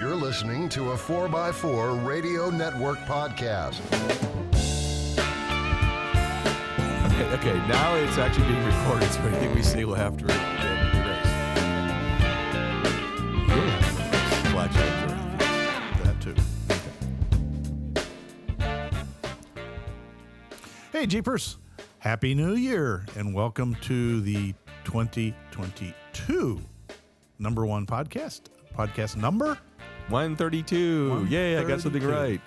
You're listening to a 4x4 Radio Network podcast. Okay, now it's actually being recorded, so anything we say will have to erase. You'll have to erase. Flat check That too. Hey, Jeepers. Happy New Year, and welcome to the 2022 number one podcast. Podcast number? 132. Yay, I got something 132. right.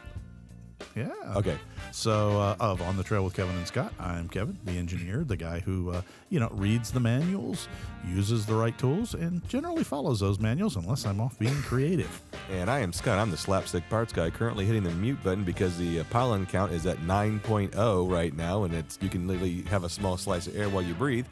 Yeah. Okay. So, of On the Trail with Kevin and Scott, I'm Kevin, the engineer, the guy who, reads the manuals, uses the right tools, and generally follows those manuals unless I'm off being creative. And I am Scott. I'm the slapstick parts guy, currently hitting the mute button because the pollen count is at 9.0 right now, and you can literally have a small slice of air while you breathe.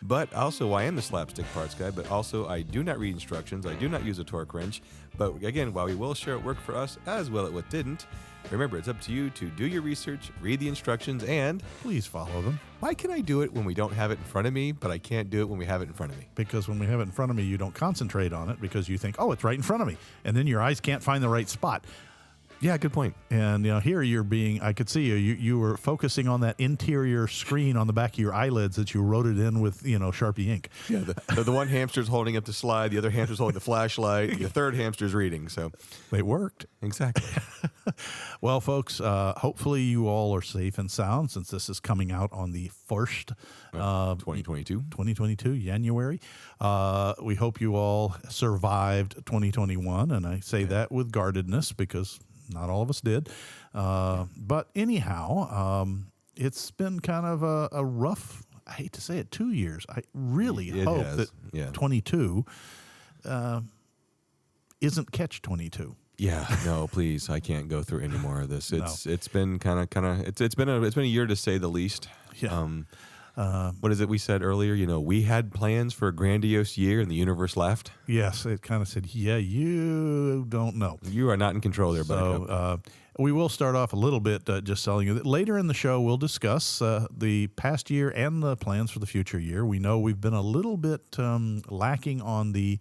But also, I am the slapstick parts guy, but also I do not read instructions. I do not use a torque wrench. But again, while we will share it worked for us as well as what didn't, remember, it's up to you to do your research, read the instructions, and Please follow them. why can I do it when we don't have it in front of me, but I can't do it when we have it in front of me? Because when we have it in front of me, you don't concentrate on it because you think, oh, it's right in front of me. And then your eyes can't find the right spot. Yeah, good point. And, here you're I could see you were focusing on that interior screen on the back of your eyelids that you wrote it in with, Sharpie ink. Yeah, the one hamster's holding up the slide, the other hamster's holding the flashlight, the third hamster's reading. So It worked. exactly. Well, folks, hopefully you all are safe and sound since this is coming out on the 1st 2022. 2022, January. We hope you all survived 2021, and I say that with guardedness because not all of us did. But anyhow, it's been kind of a rough, I hate to say it, 2 years. I really It hope has, that yeah. 22 isn't catch 22. Yeah, no, please, I can't go through any more of this. It's been kind of it's been a year to say the least. Yeah. What is it we said earlier? We had plans for a grandiose year, and the universe laughed. Yes, it kind of said, yeah, you don't know. You are not in control there, buddy. So we will start off a little bit just telling you that later in the show we'll discuss the past year and the plans for the future year. We know we've been a little bit lacking on the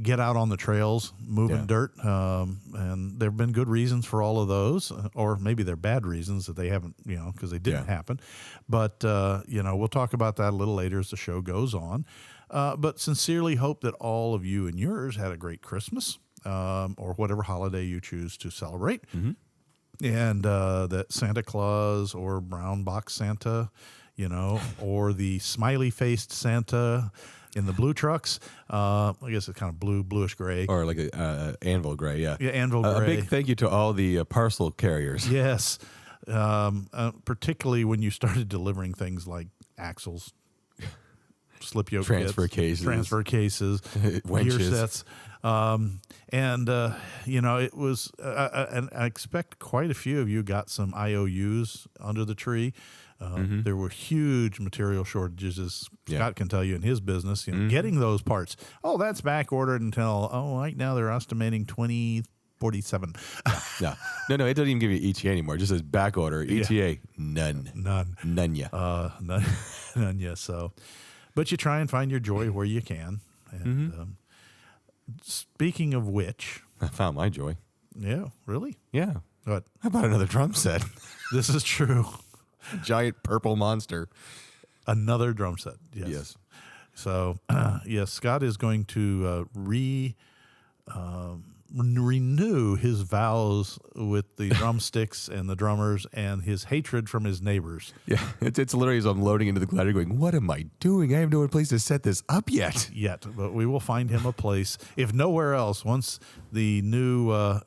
get out on the trails, moving dirt, and there have been good reasons for all of those, or maybe they're bad reasons that they haven't, because they didn't happen. But, we'll talk about that a little later as the show goes on. But sincerely hope that all of you and yours had a great Christmas or whatever holiday you choose to celebrate. Mm-hmm. And that Santa Claus or brown box Santa, or the smiley-faced Santa in the blue trucks. I guess it's kind of bluish gray. Or like a anvil gray, yeah. Yeah, anvil gray. A big thank you to all the parcel carriers. Yes. Particularly when you started delivering things like axles, slip yoke Transfer kits, cases. gear Winches. sets. It was, and I expect quite a few of you got some IOUs under the tree. There were huge material shortages, as Scott can tell you in his business, getting those parts. Oh, that's back ordered until, right now they're estimating 2047. No, it doesn't even give you ETA anymore. It just says back order. ETA, none. None ya. None yet. So, but you try and find your joy where you can. And speaking of which, I found my joy. yeah, really? Yeah. But How about another drum set? this is true. Giant purple monster. Another drum set. Yes. So, yes, Scott is going to renew his vows with the drumsticks and the drummers and his hatred from his neighbors. Yeah, it's literally as I'm loading into the glider going, what am I doing? I have no place to set this up yet. But we will find him a place, if nowhere else, once the new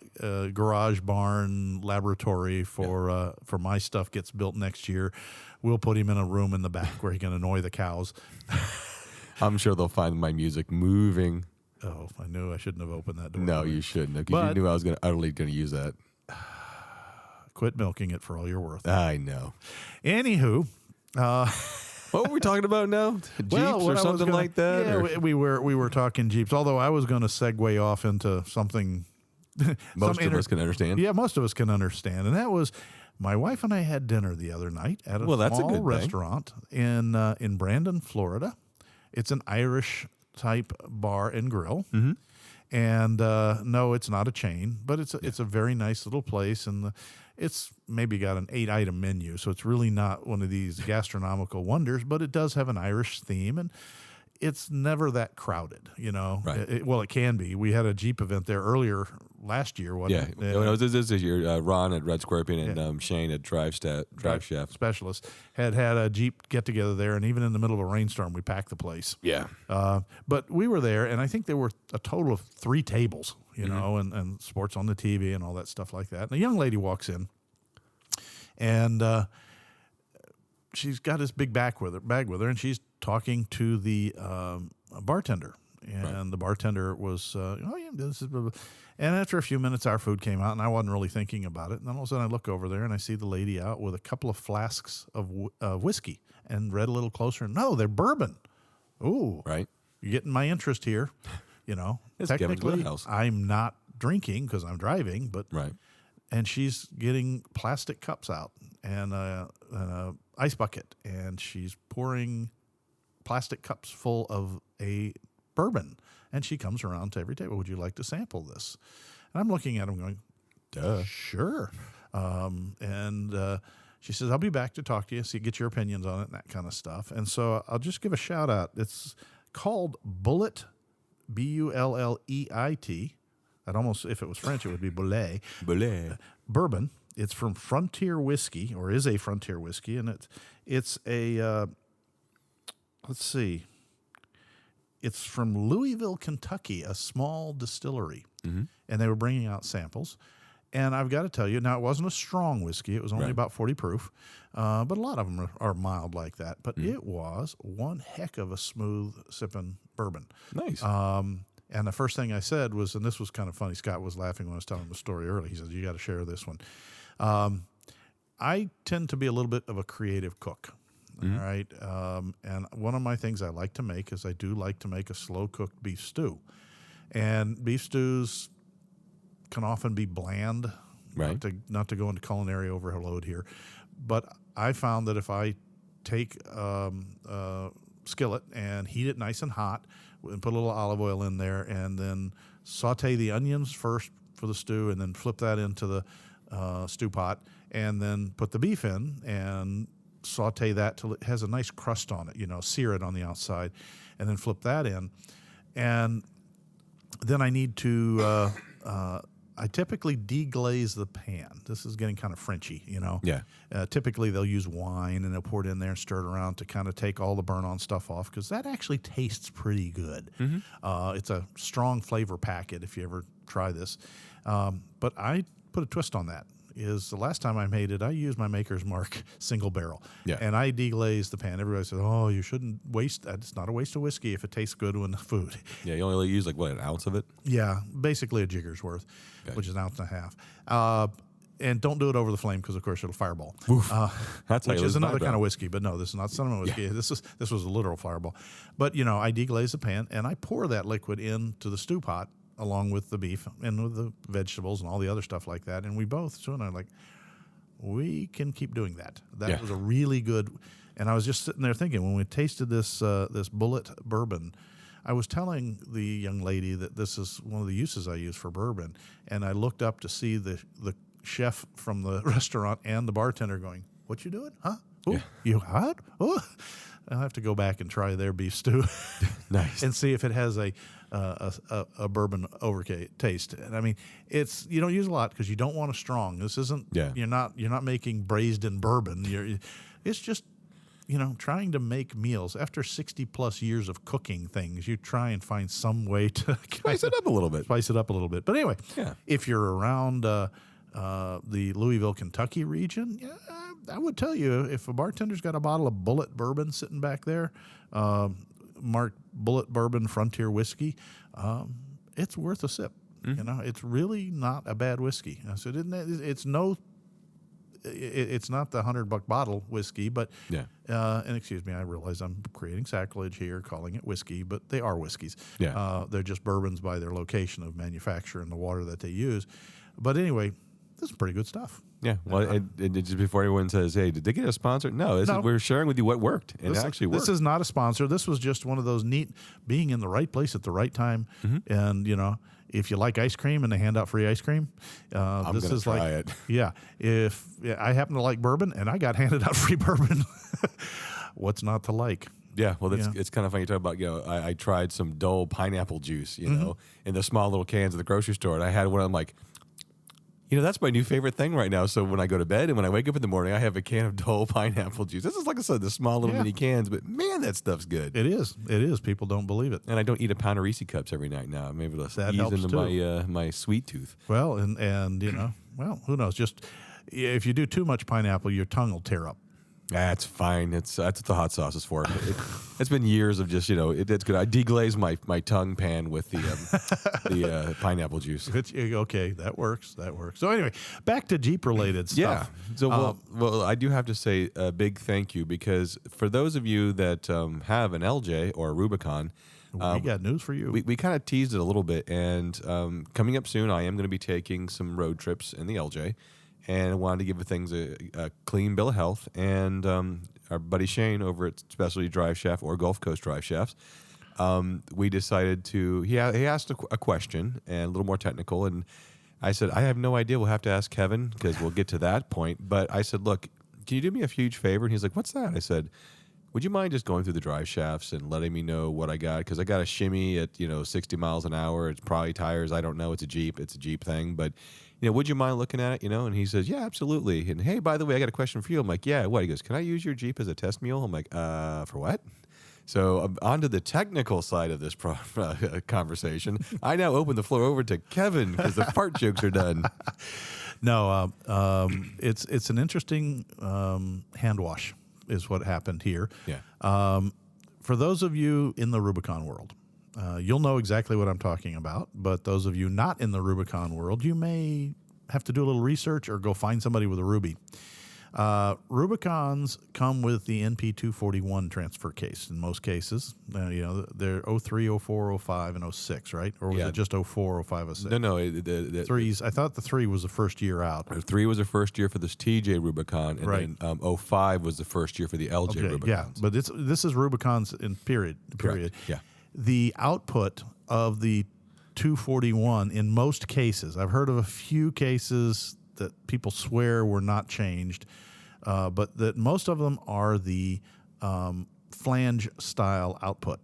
garage barn laboratory for my stuff gets built next year, we'll put him in a room in the back where he can annoy the cows. I'm sure they'll find my music moving. Oh, I knew I shouldn't have opened that door. No, you shouldn't, because you knew I was utterly going to use that. Quit milking it for all you're worth. I know. Anywho, what were we talking about now? Jeeps or something like that? Yeah, or? we were talking Jeeps. Although I was going to segue off into something Most of us can understand. Yeah, most of us can understand, and that was my wife and I had dinner the other night at a That's a small good restaurant in Brandon, Florida. It's an Irish type bar and grill. Mm-hmm. And no, it's not a chain, but it's a very nice little place, and it's maybe got an 8-item menu, so it's really not one of these gastronomical wonders, but it does have an Irish theme, and it's never that crowded, you know. Right. Well, it can be. We had a Jeep event there earlier last year, wasn't Yeah, it? no, this year, Ron at Red Scorpion and Shane at Drive Chef. Specialist had a Jeep get together there, and even in the middle of a rainstorm, we packed the place. Yeah. But we were there, and I think there were a total of 3 tables, you know, and sports on the TV and all that stuff like that. And a young lady walks in, and she's got this big bag with her, and she's talking to the bartender. And the bartender was, this is blah, blah. And after a few minutes, our food came out, and I wasn't really thinking about it. And then all of a sudden, I look over there, and I see the lady out with a couple of flasks of whiskey, and read a little closer. No, they're bourbon. Ooh, Right. you're getting my interest here. You know, It's Kevin's technically, Wheelhouse. I'm not drinking because I'm driving, but Right. and she's getting plastic cups out and a ice bucket, and she's pouring plastic cups full of a bourbon, and she comes around to every table. Would you like to sample this? And I'm looking at him going, Duh. sure. And she says, I'll be back to talk to you, so you get your opinions on it and that kind of stuff. And so I'll just give a shout out. It's called Bullet, Bulleit. That almost, if it was French, it would be Bullet. Belay. Bourbon. It's from Frontier Whiskey, or is a Frontier Whiskey, and it's a let's see. It's from Louisville, Kentucky, a small distillery, and they were bringing out samples. And I've got to tell you, now it wasn't a strong whiskey; it was only about 40 proof, but a lot of them are mild like that. But it was one heck of a smooth sipping bourbon. Nice. And the first thing I said was, and this was kind of funny, Scott was laughing when I was telling him the story early. He says, you got to share this one. I tend to be a little bit of a creative cook. All right. And one of my things I like to make is I do like to make a slow-cooked beef stew. And beef stews can often be bland, Right. not to go into culinary overload here. But I found that if I take skillet and heat it nice and hot and put a little olive oil in there and then saute the onions first for the stew and then flip that into the stew pot and then put the beef in and saute that till it has a nice crust on it, sear it on the outside and then flip that in. And then I need to I typically deglaze the pan. This is getting kind of Frenchy, Yeah. Typically, they'll use wine and they'll pour it in there and stir it around to kind of take all the burn-on stuff off because that actually tastes pretty good. It's a strong flavor packet if you ever try this. But I put a twist on that. Is the last time I made it, I used my Maker's Mark single barrel. Yeah. And I deglazed the pan. Everybody says, oh, you shouldn't waste that. It's not a waste of whiskey if it tastes good in the food. Yeah, you only use an ounce of it? Yeah, basically a jigger's worth, which is an ounce and a half. And don't do it over the flame because, of course, it'll fireball. That's how Which you is lose another my kind of breath. whiskey, but no, this is not cinnamon whiskey. Yeah. This was a literal fireball. But, I deglaze the pan, and I pour that liquid into the stew pot along with the beef and with the vegetables and all the other stuff like that. And we both, Sue and I, like, we can keep doing that. That was a really good. And I was just sitting there thinking, when we tasted this Bullet bourbon, I was telling the young lady that this is one of the uses I use for bourbon. And I looked up to see the chef from the restaurant and the bartender going, what you doing? Huh? Ooh, you hot? Oh. I'll have to go back and try their beef stew. Nice. And see if it has a bourbon taste. And I mean, you don't use a lot because you don't want a strong. This isn't. Yeah. You're not making braised in bourbon. It's just trying to make meals. After 60+ years of cooking things, you try and find some way to Spice it up a little bit. Spice it up a little bit. But anyway, Yeah. if you're around the Louisville, Kentucky region, I would tell you if a bartender's got a bottle of Bullet bourbon sitting back there, marked Bullet Bourbon Frontier Whiskey, it's worth a sip. It's really not a bad whiskey. I said, it's not the $100 bottle whiskey, but and excuse me, I realize I'm creating sacrilege here, calling it whiskey, but they are whiskeys. Yeah. They're just bourbons by their location of manufacture and the water that they use. But anyway, this is pretty good stuff. Yeah. Well, and just before everyone says, "Hey, did they get a sponsor?" No, No. we're sharing with you what worked, and it actually worked. This is not a sponsor. This was just one of those neat being in the right place at the right time. And if you like ice cream and they hand out free ice cream, I'm this gonna is try like it. Yeah. If I happen to like bourbon and I got handed out free bourbon, what's not to like? Yeah, well, it's kind of funny you talk about, I tried some Dole pineapple juice, in the small little cans at the grocery store, and I had one. I'm like, that's my new favorite thing right now. So when I go to bed and when I wake up in the morning, I have a can of Dole pineapple juice. This is, like I said, the small little mini cans, but man, that stuff's good. It is. It is. People don't believe it. And I don't eat a pound of Reese cups every night now. I'm able to That ease helps into too. my sweet tooth. Well, and well, who knows? Just if you do too much pineapple, your tongue will tear up. That's fine. That's what the hot sauce is for. It's been years of just it's good. I deglaze my tongue pan with the pineapple juice. Okay, that works. That works. So anyway, back to Jeep related stuff. Yeah. So well, I do have to say a big thank you, because for those of you that have an LJ or a Rubicon, we got news for you. we kind of teased it a little bit, and coming up soon, I am going to be taking some road trips in the LJ. And I wanted to give things a clean bill of health. And our buddy Shane over at Specialty Drive Shaft or Gulf Coast Drive Shafts, we decided to. He asked a question and a little more technical, and I said, I have no idea. We'll have to ask Kevin, because we'll get to that point. But I said, look, can you do me a huge favor? And he's like, what's that? I said, would you mind just going through the drive shafts and letting me know what I got? Because I got a shimmy at 60 miles an hour. It's probably tires. I don't know. It's a Jeep thing, but. Would you mind looking at it? And he says, yeah, absolutely. And hey, by the way, I got a question for you. I'm like, yeah, what? He goes, can I use your Jeep as a test mule? I'm like, for what? So on to the technical side of this conversation. I now open the floor over to Kevin, because the fart jokes are done. No, it's an interesting hand wash is what happened here. Yeah. For those of you in the Rubicon world, you'll know exactly what I'm talking about, but those of you not in the Rubicon world, you may have to do a little research or go find somebody with a Ruby. Rubicons come with the NP241 transfer case in most cases. They're 03, 04, 05, and 06, right? Or was it just 04, 05, 06? No. The Threes. I thought the 3 was the first year out. 3 was the first year for this TJ Rubicon, and Right. then 05 was the first year for the LJ Rubicons. Yeah, but this is Rubicons in period. Correct. Yeah. The output of the 241 in most cases, I've heard of a few cases that people swear were not changed, but that most of them are the flange style output,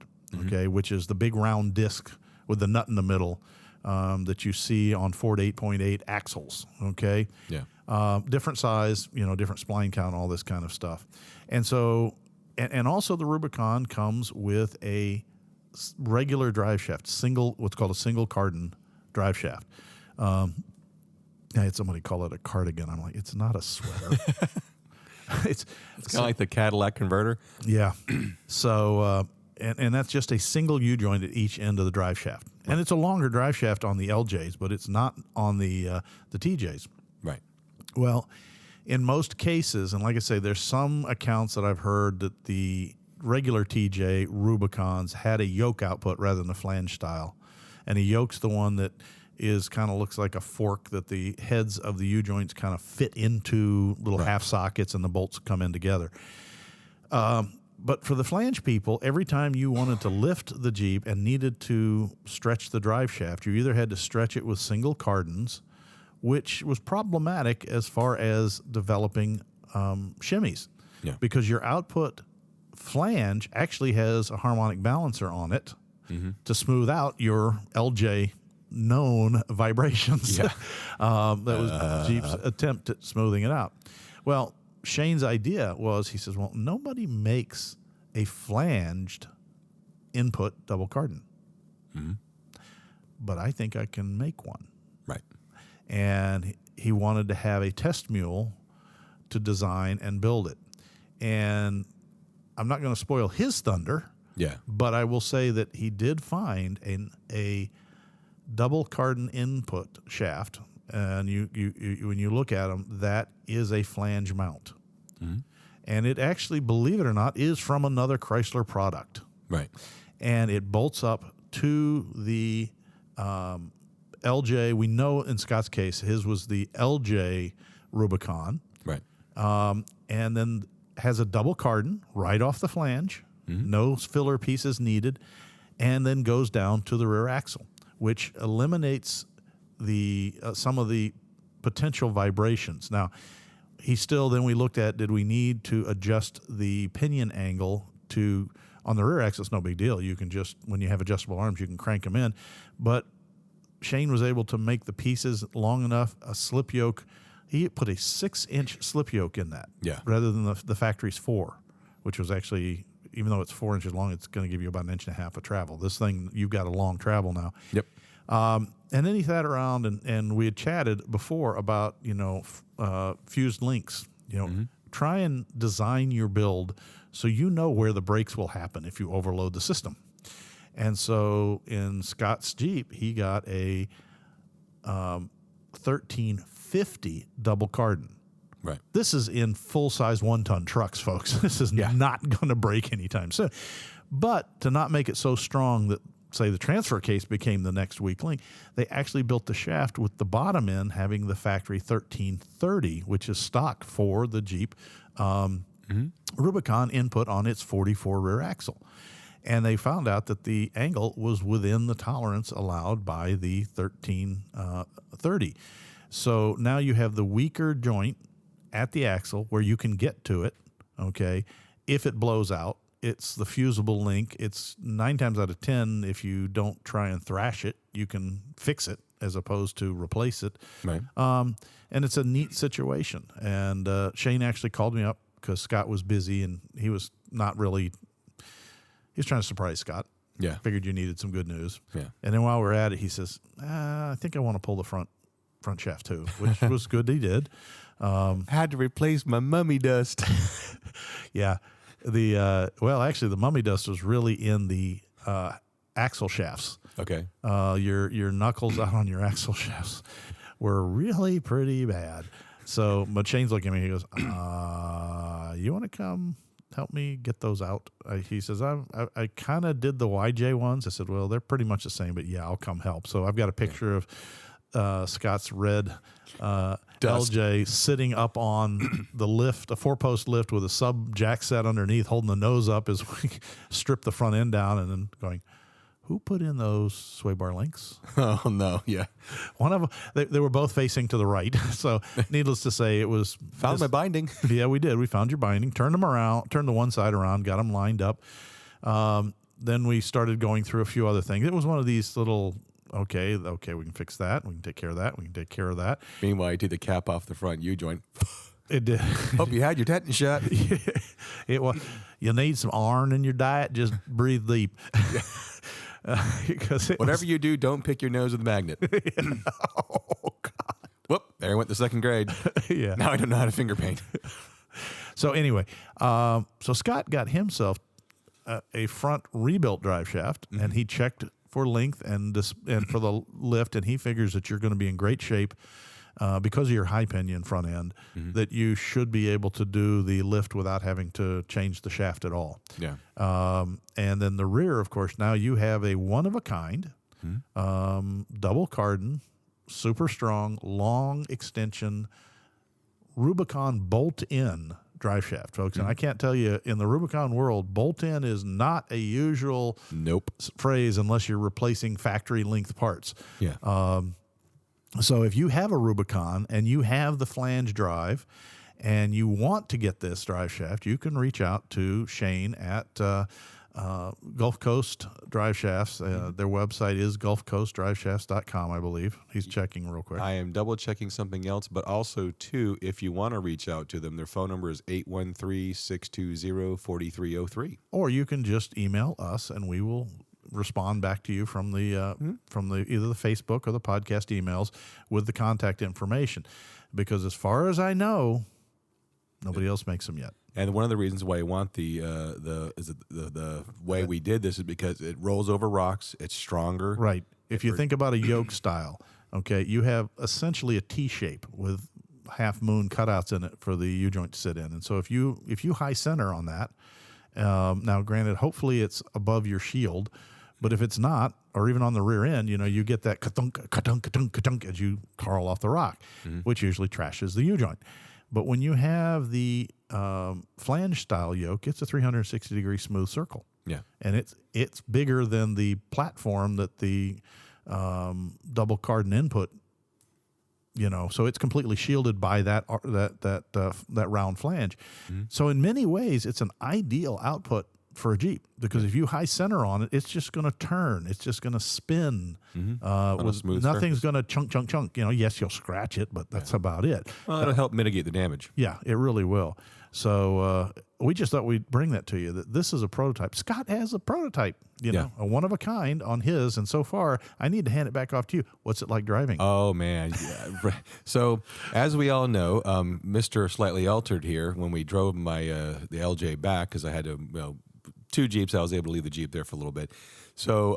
okay, which is the big round disc with the nut in the middle that you see on Ford 8.8 axles, okay? Yeah. Different size, different spline count, all this kind of stuff. And so, and also the Rubicon comes with a regular drive shaft, what's called a single cardan drive shaft. I had somebody call it a cardigan. I'm like, it's not a sweater. It's kind of like the Cadillac converter. Yeah. So, and that's just a single U-joint at each end of the drive shaft. And it's a longer drive shaft on the LJs, but it's not on the TJs. Right. Well, in most cases, and like I say, there's some accounts that I've heard that the regular TJ Rubicons had a yoke output rather than a flange style. And a yoke's the one that looks like a fork that the heads of the U-joints kind of fit into little half sockets, and the bolts come in together. But for the flange people, every time you wanted to lift the Jeep and needed to stretch the drive shaft, you either had to stretch it with single cardans, which was problematic as far as developing shimmies. Yeah. Because your output flange actually has a harmonic balancer on it to smooth out your LJ known vibrations. Yeah. That was Jeep's attempt at smoothing it out. Well, Shane's idea was, he says, well, nobody makes a flanged input double cardan. But I think I can make one. Right. And he wanted to have a test mule to design and build it. And I'm not going to spoil his thunder, Yeah. but I will say that he did find a double cardan input shaft, and you when you look at them, that is a flange mount. And it actually, believe it or not, is from another Chrysler product. Right. And it bolts up to the LJ. We know in Scott's case, his was the LJ Rubicon, Right. and then has a double cardan right off the flange, no filler pieces needed, and then goes down to the rear axle, which eliminates the some of the potential vibrations. Now, then we looked at, did we need to adjust the pinion angle to, on the rear axle, it's no big deal. You can just, when you have adjustable arms, you can crank them in. But Shane was able to make the pieces long enough, a slip yoke. He put a 6-inch slip yoke in that, rather than the factory's 4, which was actually, even though it's 4 inches long, it's going to give you about 1.5 inches of travel. This thing, you've got a long travel now. Yep. And then he sat around and we had chatted before about, fused links. Try and design your build so you know where the brakes will happen if you overload the system. And so in Scott's Jeep, he got a 1350 double cardan. Right. This is in full-size 1-ton trucks, folks. This is not going to break anytime soon. But to not make it so strong that, say, the transfer case became the next weak link, they actually built the shaft with the bottom end having the factory 1330, which is stock for the Jeep Rubicon input on its 44 rear axle. And they found out that the angle was within the tolerance allowed by the 1330. So now you have the weaker joint at the axle where you can get to it, okay? If it blows out, it's the fusible link. It's 9 times out of 10, if you don't try and thrash it, you can fix it as opposed to replace it. Right. And it's a neat situation. And Shane actually called me up because Scott was busy and he was not really, he was trying to surprise Scott. Yeah. Figured you needed some good news. Yeah. And then while we're at it, he says, I think I want to pull the front shaft too, which was good. He did. Had to replace my mummy dust. Yeah. Actually, the mummy dust was really in the axle shafts. Okay. Your knuckles out on your axle shafts were really pretty bad. So, but Shane's looking at me. He goes, "You want to come help me get those out?" He says, "I kind of did the YJ ones." I said, "Well, they're pretty much the same, but yeah, I'll come help." So I've got a picture of Scott's red LJ sitting up on the lift, a 4-post lift with a sub jack set underneath, holding the nose up as we strip the front end down, and then going, "Who put in those sway bar links?" Oh no, yeah. One of them, they were both facing to the right, so needless to say, it was Found my binding. Yeah, we did. We found your binding, turned them around, turned the one side around, got them lined up. Then we started going through a few other things. It was one of these little. Okay, we can fix that. We can take care of that. We can take care of that. Meanwhile, you take the cap off the front U-joint. It did. Hope you had your tetanus shot. It was. You need some iron in your diet. Just breathe deep. Because Whatever you do, don't pick your nose with a magnet. Oh God. Whoop! There went the second grade. Yeah. Now I don't know how to finger paint. So anyway, so Scott got himself a front rebuilt drive shaft, and he checked for length and for the lift, and he figures that you're going to be in great shape because of your high pinion front end, that you should be able to do the lift without having to change the shaft at all. Yeah. And then the rear, of course, now you have a one-of-a-kind, double cardan, super strong, long extension, Rubicon bolt-in drive shaft, folks. And I can't tell you, in the Rubicon world, bolt-in is not a usual phrase unless you're replacing factory length parts. Yeah. So if you have a Rubicon and you have the flange drive and you want to get this drive shaft, you can reach out to Shane at Gulf Coast Drive Shafts. Their website is gulfcoastdriveshafts.com, I believe. He's checking real quick. I am double checking something else, but also, too, if you want to reach out to them, their phone number is 813-620-4303. Or you can just email us and we will respond back to you from the either the Facebook or the podcast emails with the contact information. Because as far as I know, nobody else makes them yet. And one of the reasons why I want the way we did this is because it rolls over rocks. It's stronger. Right. If you think about a yoke style, okay, you have essentially a T shape with half moon cutouts in it for the U-joint to sit in. And so if you high center on that, now granted, hopefully it's above your shield, But if it's not, or even on the rear end, you get that ka-thunk, ka-thunk, ka-thunk, ka-thunk as you carl off the rock, which usually trashes the U-joint. But when you have the flange-style yoke, it's a 360-degree smooth circle. Yeah. And it's bigger than the platform that the double cardan input, so it's completely shielded by that round flange. So in many ways, it's an ideal output for a Jeep, because if you high center on it, it's just going to turn. It's just going to spin. Nothing's going to chunk. Yes, you'll scratch it, but that's about it. Well, it'll help mitigate the damage. Yeah, it really will. So we just thought we'd bring that to you, that this is a prototype. Scott has a prototype, a one of a kind on his. And so far, I need to hand it back off to you. What's it like driving? Oh, man. Yeah. So as we all know, Mr. Slightly Altered here, when we drove the LJ back, because I had to, 2 Jeeps, I was able to leave the Jeep there for a little bit. So,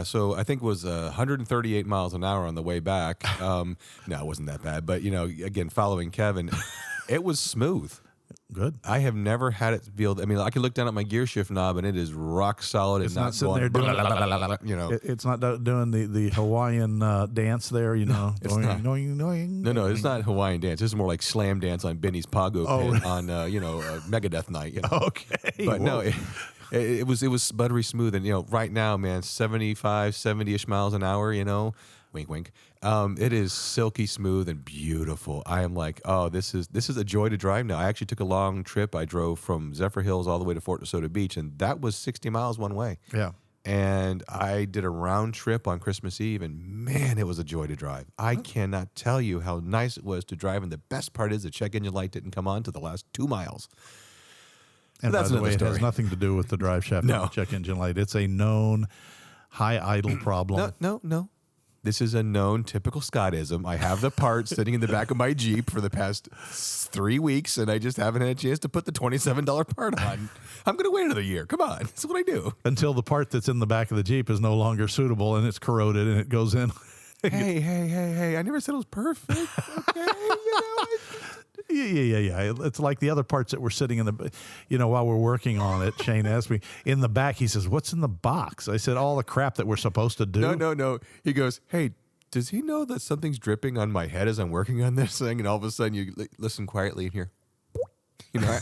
so I think it was 138 miles an hour on the way back. No, it wasn't that bad. But, again, following Kevin, it was smooth. Good. I have never had it feel. I mean, I can look down at my gear shift knob and it is rock solid. It's not sitting there doing, It's not doing the Hawaiian dance there, It's not. No, it's not Hawaiian dance. This is more like slam dance on Benny's Pago pit on Megadeth night. Okay. But no, it was buttery smooth, and right now, man, 75, 70ish miles an hour. Wink, wink. It is silky smooth and beautiful. I am like, oh, this is a joy to drive now. I actually took a long trip. I drove from Zephyr Hills all the way to Fort DeSoto Beach, and that was 60 miles one way. Yeah. And I did a round trip on Christmas Eve, and man, it was a joy to drive. I cannot tell you how nice it was to drive, and the best part is the check engine light didn't come on to the last 2 miles. And that's by the way, story. It has nothing to do with the drive shaft No. check engine light. It's a known high idle problem. No. This is a known typical Scottism. I have the part sitting in the back of my Jeep for the past 3 weeks, and I just haven't had a chance to put the $27 part on. I'm going to wait another year. Come on. This is what I do. Until the part that's in the back of the Jeep is no longer suitable, and it's corroded, and it goes in. Hey. I never said it was perfect. Okay, Yeah. It's like the other parts that were sitting in the, while we're working on it. Shane asked me in the back. He says, "What's in the box?" I said, "All the crap that we're supposed to do." No. He goes, "Hey, does he know that something's dripping on my head as I'm working on this thing?" And all of a sudden, you listen quietly and hear,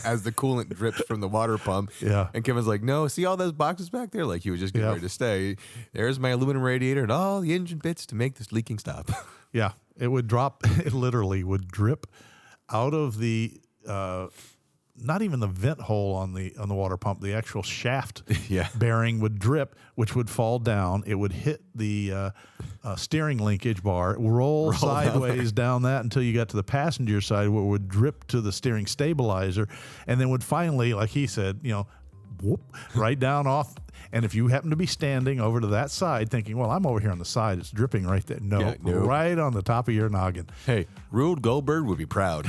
as the coolant drips from the water pump. Yeah. And Kevin's like, "No, see all those boxes back there?" Like he was just getting ready to stay. There's my aluminum radiator and all the engine bits to make this leaking stop. Yeah, it would drop. It literally would drip out of the, not even the vent hole on the water pump, the actual shaft bearing would drip, which would fall down. It would hit the steering linkage bar, roll sideways down that until you got to the passenger side, where it would drip to the steering stabilizer, and then would finally, like he said, whoop, right down off. And if you happen to be standing over to that side thinking, well, I'm over here on the side, it's dripping right there. No, right on the top of your noggin. Hey, Rube Goldberg would be proud.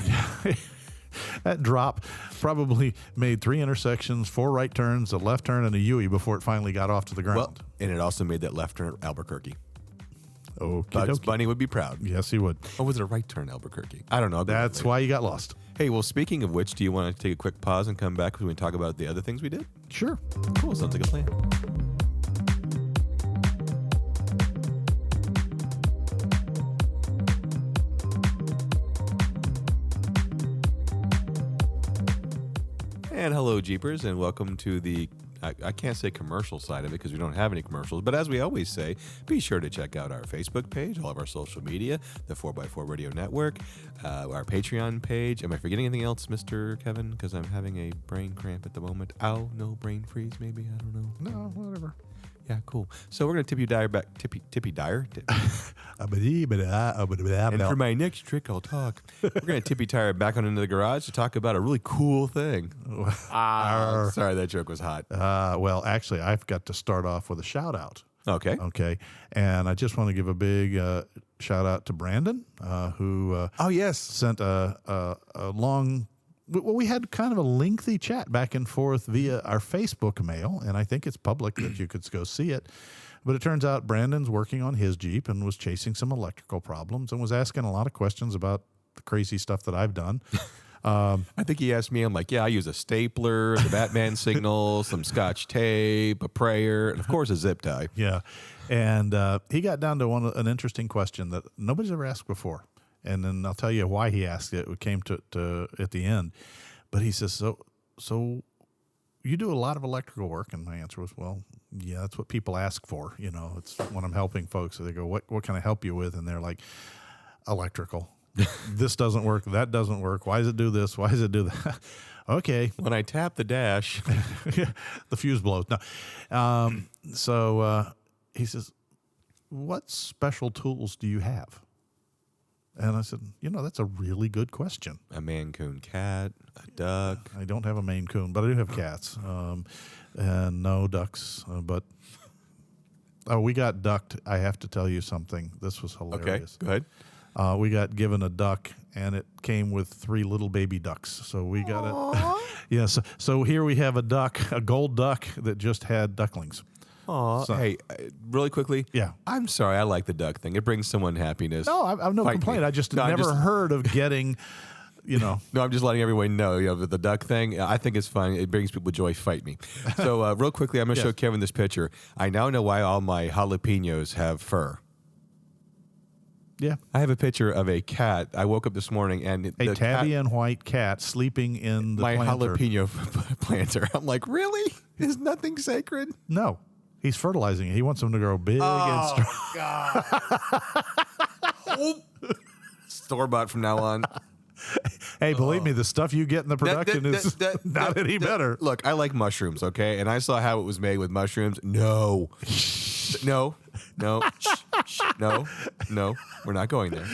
That drop probably made 3 intersections, 4 right turns, a left turn, and a U-turn before it finally got off to the ground. Well, and it also made that left turn at Albuquerque. Okay. Bunny would be proud. Yes, he would. Or was it a right turn, Albuquerque? I don't know. That's why you got lost. Hey, well, speaking of which, do you want to take a quick pause and come back when we talk about the other things we did? Sure. Cool. Sounds like a plan. And hello, Jeepers, and welcome to the, I can't say commercial side of it because we don't have any commercials, but as we always say, be sure to check out our Facebook page, all of our social media, the 4x4 Radio Network, our Patreon page. Am I forgetting anything else, Mr. Kevin? Because I'm having a brain cramp at the moment. Ow, no brain freeze, maybe? I don't know. No, whatever. Yeah, cool. So we're going to Tippy Dyer back. Tippy Dyer? And for my next trick, I'll talk. We're going to Tippy Tire back on into the garage to talk about a really cool thing. Sorry, that joke was hot. Well, actually, I've got to start off with a shout out. Okay. And I just want to give a big shout out to Brandon, who sent a long. Well, we had kind of a lengthy chat back and forth via our Facebook mail, and I think it's public that you could go see it. But it turns out Brandon's working on his Jeep and was chasing some electrical problems and was asking a lot of questions about the crazy stuff that I've done. I think he asked me, I'm like, yeah, I use a stapler, the Batman signal, some Scotch tape, a prayer, and of course a zip tie. Yeah. And he got down to an interesting question that nobody's ever asked before. And then I'll tell you why he asked it. We came to at the end. But he says, so you do a lot of electrical work? And my answer was, well, yeah, that's what people ask for. You know, it's when I'm helping folks. So they go, what can I help you with? And they're like, electrical. This doesn't work. That doesn't work. Why does it do this? Why does it do that? Okay. When I tap the dash. The fuse blows. No. So he says, what special tools do you have? And I said, that's a really good question. A Maine Coon cat, a duck. I don't have a Maine Coon, but I do have cats. And no ducks. But we got ducked. I have to tell you something. This was hilarious. Okay, go ahead. We got given a duck, and it came with 3 little baby ducks. So we got it. Yeah. So here we have a duck, a gold duck that just had ducklings. Aw. So- Hey, really quickly. Yeah. I'm sorry. I like the duck thing. It brings someone happiness. No, I've no Fight complaint. me. I just No, I'm never just- heard of getting, No, I'm just letting everyone know, the duck thing, I think it's fun. It brings people joy. Fight me. So real quickly, I'm going to show Yes. Kevin this picture. I now know why all my jalapenos have fur. Yeah. I have a picture of a cat. I woke up this morning and A the tabby cat, and white cat sleeping in the my planter. jalapeno planter. I'm like, really? Is nothing sacred? No, he's fertilizing it. He wants them to grow big and strong. God. Store bought from now on. Hey, believe me, the stuff you get in the production is not any better. Look, I like mushrooms, okay? And I saw how it was made with mushrooms. No. No. No. Shh. No. No. We're not going there.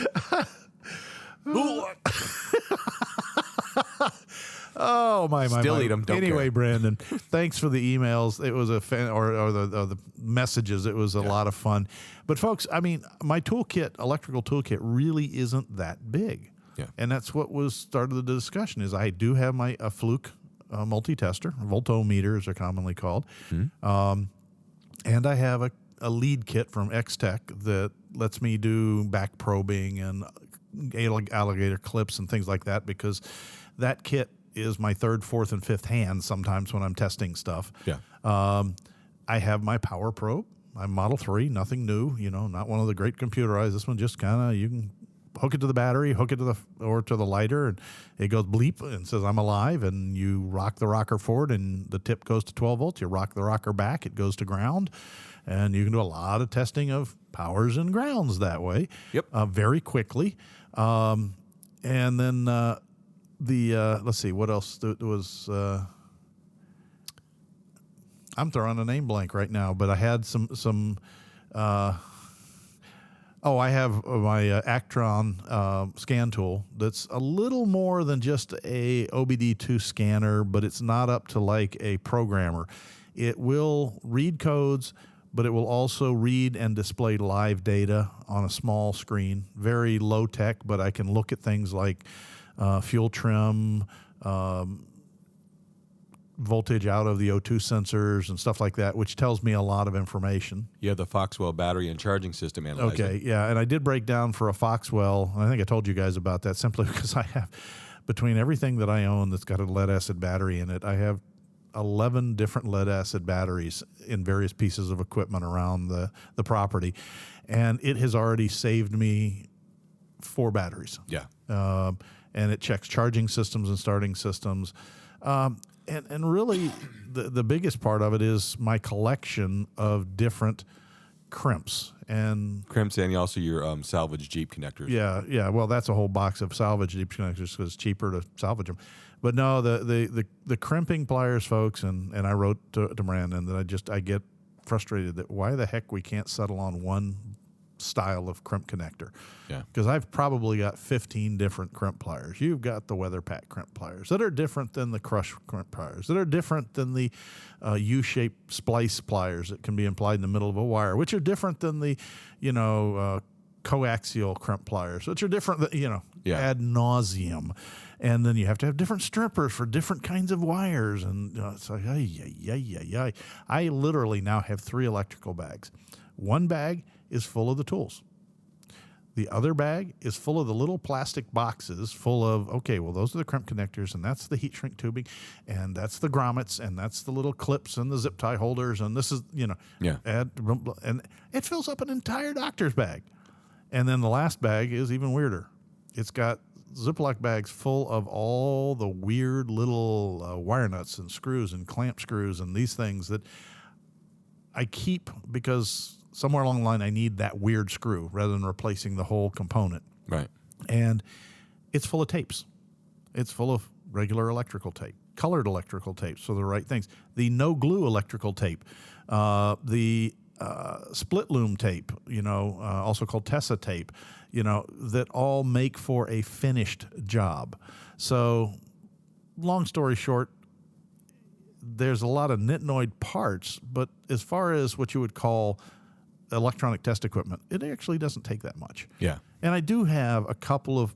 Oh my! Still eat 'em, don't Anyway, care. Brandon, thanks for the emails. It was a or the messages. It was a lot of fun. But folks, I mean, my electrical toolkit, really isn't that big. Yeah. And that's what was started the discussion. Is I do have a Fluke multi-tester, voltometer as they're commonly called, and I have a lead kit from X-Tech that lets me do back probing and alligator clips and things like that, because that kit is my 3rd, 4th, and 5th hand sometimes when I'm testing stuff. Yeah. I have my Power Probe, my Model 3, nothing new, not one of the great computerized. This one just kind of, you can hook it to the battery, hook it to the lighter, and it goes bleep and says I'm alive, and you rock the rocker forward and the tip goes to 12 volts. You rock the rocker back, it goes to ground, and you can do a lot of testing of powers and grounds that way. Yep. Very quickly. And then let's see, what else there was. I'm throwing a name blank right now, but I had some. I have my Actron scan tool that's a little more than just a OBD2 scanner, but it's not up to like a programmer. It will read codes, but it will also read and display live data on a small screen. Very low tech, but I can look at things like fuel trim, voltage out of the O2 sensors and stuff like that, which tells me a lot of information. You have the Foxwell battery and charging system analyzer. Okay, yeah, and I did break down for a Foxwell, and I think I told you guys about that simply because I have, between everything that I own that's got a lead-acid battery in it, I have 11 different lead-acid batteries in various pieces of equipment around the property, and it has already saved me 4 batteries. Yeah. And it checks charging systems and starting systems. And really, the biggest part of it is my collection of different crimps. And Crimps and also your salvage Jeep connectors. yeah. Well, that's a whole box of salvage Jeep connectors because it's cheaper to salvage them. But no, the crimping pliers, folks, and I wrote to Brandon that I get frustrated that why the heck we can't settle on one style of crimp connector. Yeah. Because I've probably got 15 different crimp pliers. You've got the WeatherPack crimp pliers that are different than the Crush crimp pliers, that are different than the U-shaped splice pliers that can be applied in the middle of a wire, which are different than the, coaxial crimp pliers, which are different, ad nauseum. And then you have to have different strippers for different kinds of wires. And it's like, I literally now have 3 electrical bags. One bag is full of the tools. The other bag is full of the little plastic boxes full of, okay, well, those are the crimp connectors, and that's the heat shrink tubing, and that's the grommets, and that's the little clips and the zip tie holders, and this is, Yeah. and it fills up an entire doctor's bag. And then the last bag is even weirder. It's got Ziploc bags full of all the weird little wire nuts and screws and clamp screws and these things that I keep because somewhere along the line I need that weird screw rather than replacing the whole component. Right. And it's full of tapes. It's full of regular electrical tape, colored electrical tapes for the right things. The no glue electrical tape, the split loom tape, also called Tessa tape, that all make for a finished job. So long story short, there's a lot of nitenoid parts, but as far as what you would call electronic test equipment, it actually doesn't take that much. Yeah. And I do have a couple of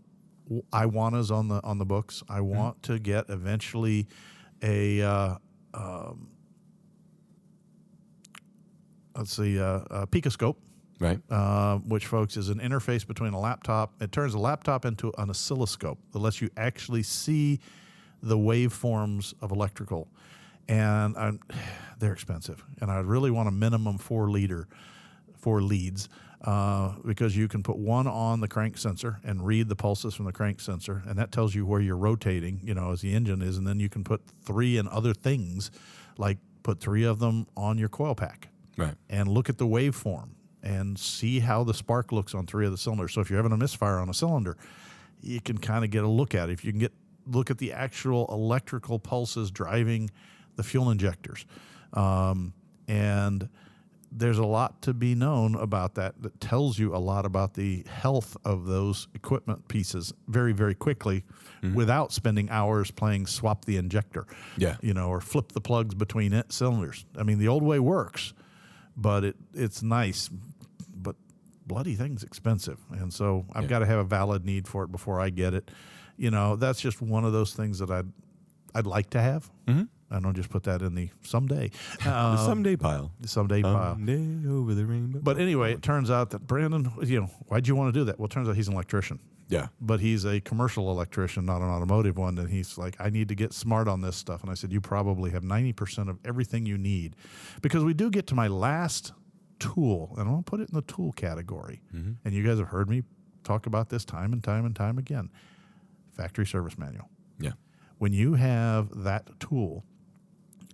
Iwanas on the books. I want to get eventually a Picoscope, Right. which, folks, is an interface between a laptop. It turns a laptop into an oscilloscope that lets you actually see the waveforms of electrical. And they're expensive. And I really want a minimum 4 leads because you can put one on the crank sensor and read the pulses from the crank sensor, and that tells you where you're rotating, as the engine is. And then you can put 3 in other things, like put 3 of them on your coil pack. Right. And look at the waveform and see how the spark looks on 3 of the cylinders. So if you're having a misfire on a cylinder, you can kind of get a look at it. If you can look at the actual electrical pulses driving the fuel injectors. And there's a lot to be known about that tells you a lot about the health of those equipment pieces very, very quickly without spending hours playing swap the injector, Yeah. or flip the plugs between cylinders. I mean, the old way works, but it's nice, but bloody thing's expensive. And so I've got to have a valid need for it before I get it. That's just one of those things that I'd like to have. Mm-hmm. I don't just put that in the someday. The someday pile. Someday pile. Someday over the rainbow. But anyway, it turns out that Brandon, why'd you want to do that? Well, it turns out he's an electrician. Yeah. But he's a commercial electrician, not an automotive one. And he's like, I need to get smart on this stuff. And I said, you probably have 90% of everything you need. Because we do get to my last tool, and I'll put it in the tool category. Mm-hmm. And you guys have heard me talk about this time and time and time again. Factory service manual. Yeah. When you have that tool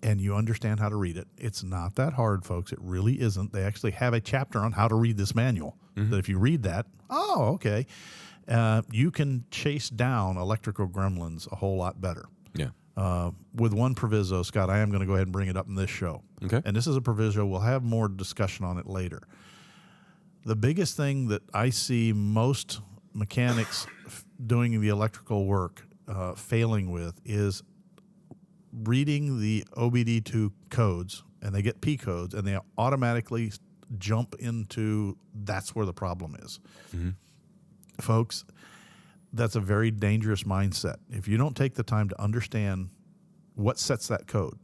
and you understand how to read it, it's not that hard, folks. It really isn't. They actually have a chapter on how to read this manual. Mm-hmm. That if you read that, okay, you can chase down electrical gremlins a whole lot better. Yeah. With one proviso, Scott, I am going to go ahead and bring it up in this show. Okay. And this is a proviso. We'll have more discussion on it later. The biggest thing that I see most mechanics doing the electrical work failing with is reading the OBD2 codes, and they get P codes, and they automatically jump into that's where the problem is. Mm-hmm. Folks, that's a very dangerous mindset. If you don't take the time to understand what sets that code,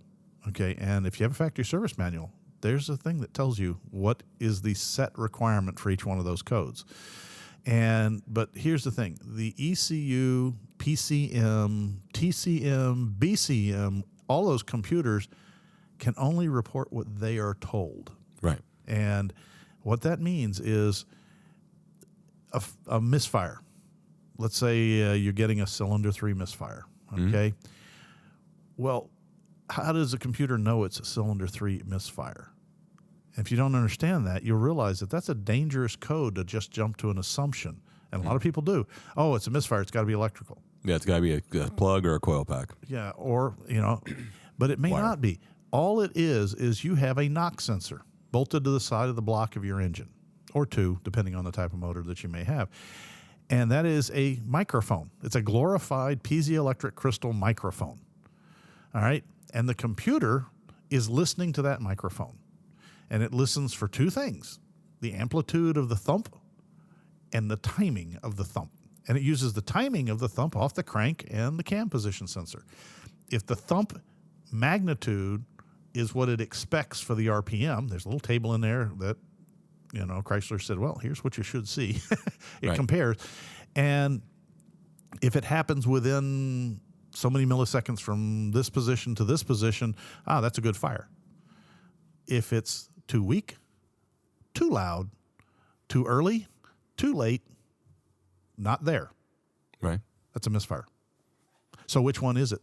okay, and if you have a factory service manual, there's a thing that tells you what is the set requirement for each one of those codes. But here's the thing, the ECU, PCM, TCM, BCM, all those computers can only report what they are told. Right. And what that means is a misfire. Let's say you're getting a cylinder 3 misfire, okay? Mm-hmm. Well, how does a computer know it's a cylinder 3 misfire? If you don't understand that, you'll realize that that's a dangerous code to just jump to an assumption. And a lot of people do. Oh, it's a misfire. It's got to be electrical. Yeah, it's got to be a plug or a coil pack. Yeah, or, but it may not be. All it is you have a knock sensor bolted to the side of the block of your engine, or 2, depending on the type of motor that you may have. And that is a microphone. It's a glorified piezoelectric crystal microphone. All right? And the computer is listening to that microphone. And it listens for 2 things, the amplitude of the thump and the timing of the thump. And it uses the timing of the thump off the crank and the cam position sensor. If the thump magnitude is what it expects for the RPM, there's a little table in there that, Chrysler said, well, here's what you should see. It Right. compares. And if it happens within so many milliseconds from this position to this position, that's a good fire. If it's too weak, too loud, too early, too late, not there, Right. that's a misfire. So which one is it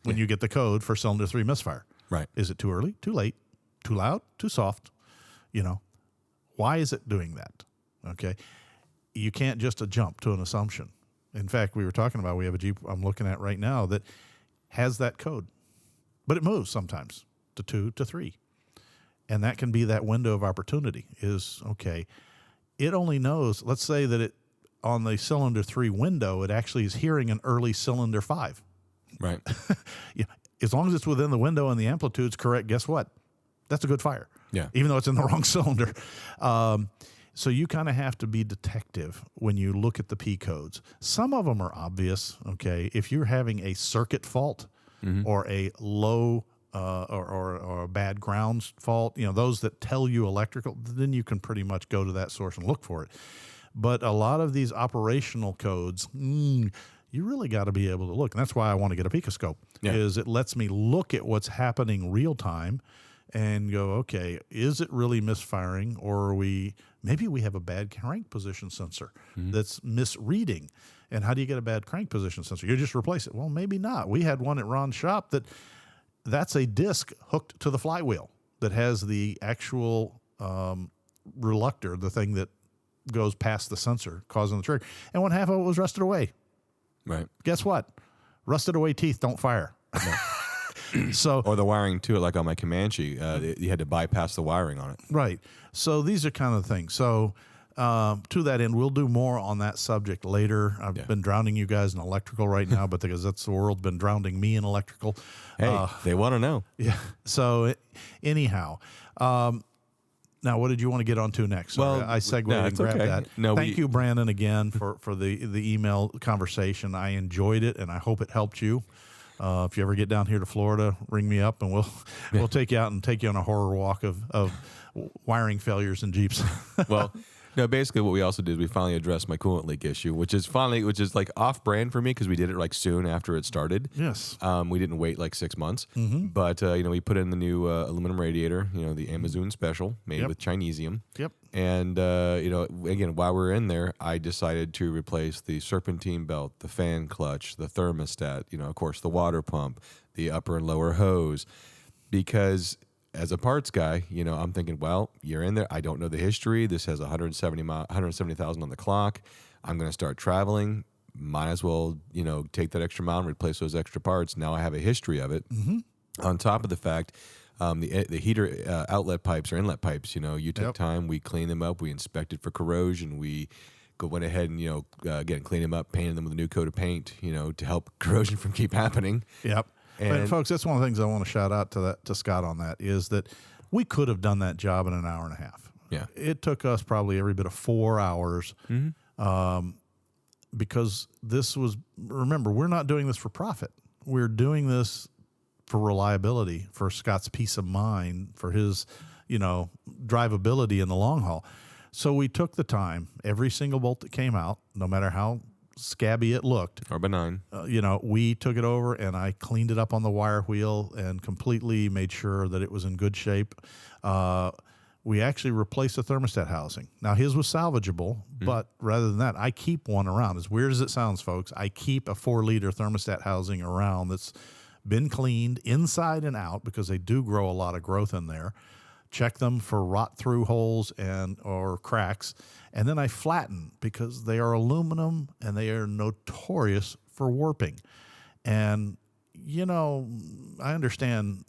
when you get the code for cylinder 3 misfire? Right. Is it too early, too late, too loud, too soft? Why is it doing that? Okay. You can't just jump to an assumption. In fact, we were talking about, we have a Jeep I'm looking at right now that has that code, but it moves sometimes to 2 to 3. And that can be that window of opportunity is, okay, it only knows, let's say that it on the cylinder 3 window, it actually is hearing an early cylinder 5. Right. Yeah, as long as it's within the window and the amplitude's correct, guess what? That's a good fire. Yeah. Even though it's in the wrong cylinder. So you kind of have to be detective when you look at the P codes. Some of them are obvious. Okay, if you're having a circuit fault or a low or a bad grounds fault, those that tell you electrical, then you can pretty much go to that source and look for it. But a lot of these operational codes, you really got to be able to look. And that's why I want to get a Picoscope, is it lets me look at what's happening real time and go, okay, is it really misfiring, or are maybe we have a bad crank position sensor that's misreading. And how do you get a bad crank position sensor? You just replace it. Well, maybe not. We had one at Ron's shop that's a disc hooked to the flywheel that has the actual reluctor, the thing that goes past the sensor, causing the trigger. And one half of it was rusted away. Right. Guess what? Rusted away teeth don't fire. So, Or the wiring to it, like on my Comanche, you had to bypass the wiring on it. right. So these are kind of things. So to that end, we'll do more on that subject later. I've been drowning you guys in electrical right now, but because that's the world's been drowning me in electrical. Hey, they want to know. Yeah. So anyhow, now what did you want to get onto next? Sorry, Well, I segued no, and it's grabbed okay. that. No, Thank you, Brandon, again for the email conversation. I enjoyed it, and I hope it helped you. If you ever get down here to Florida, ring me up, and we'll take you out and take you on a horror walk of wiring failures in Jeeps. Well, no, basically what we also did, we finally addressed my coolant leak issue, which is like off brand for me because we did it like soon after it started. Yes. We didn't wait like 6 months, but we put in the new aluminum radiator, the Amazon Special made with Chinesium. Yep. And again, while we were in there, I decided to replace the serpentine belt, the fan clutch, the thermostat, of course, the water pump, the upper and lower hose, because as a parts guy, I'm thinking, well, you're in there. I don't know the history. This has 170,000 on the clock. I'm going to start traveling. Might as well, take that extra mile and replace those extra parts. Now I have a history of it. On top of the fact, the heater outlet pipes or inlet pipes, you took time. We cleaned them up. We inspected for corrosion. We went ahead and, again, cleaned them up, painted them with a new coat of paint, to help corrosion from keep happening. Yep. And folks, that's one of the things I want to shout out to Scott on that is that we could have done that job in an hour and a half. Yeah. It took us probably every bit of 4 hours because remember, we're not doing this for profit. We're doing this for reliability, for Scott's peace of mind, for his, drivability in the long haul. So we took the time, every single bolt that came out, no matter how scabby it looked, or benign. We took it over and I cleaned it up on the wire wheel and completely made sure that it was in good shape. We actually replaced the thermostat housing. Now his was salvageable, but rather than that, I keep one around. As weird as it sounds, folks, I keep a 4-liter thermostat housing around that's been cleaned inside and out because they do grow a lot of growth in there. Check them for rot through holes or cracks. And then I flatten because they are aluminum and they are notorious for warping. And, I understand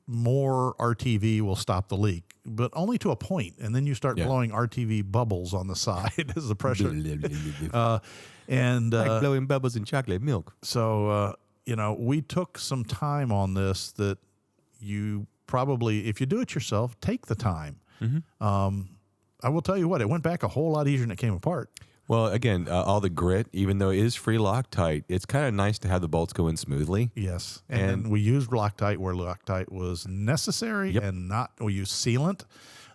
more RTV will stop the leak, but only to a point. And then you start blowing RTV bubbles on the side as the pressure. Like blowing bubbles in chocolate milk. So, we took some time on this that you probably, if you do it yourself, take the time. I will tell you what, it went back a whole lot easier than it came apart. Well, again, all the grit, even though it is free Loctite, it's kind of nice to have the bolts go in smoothly. Yes. And we used Loctite where Loctite was necessary and not, we used sealant.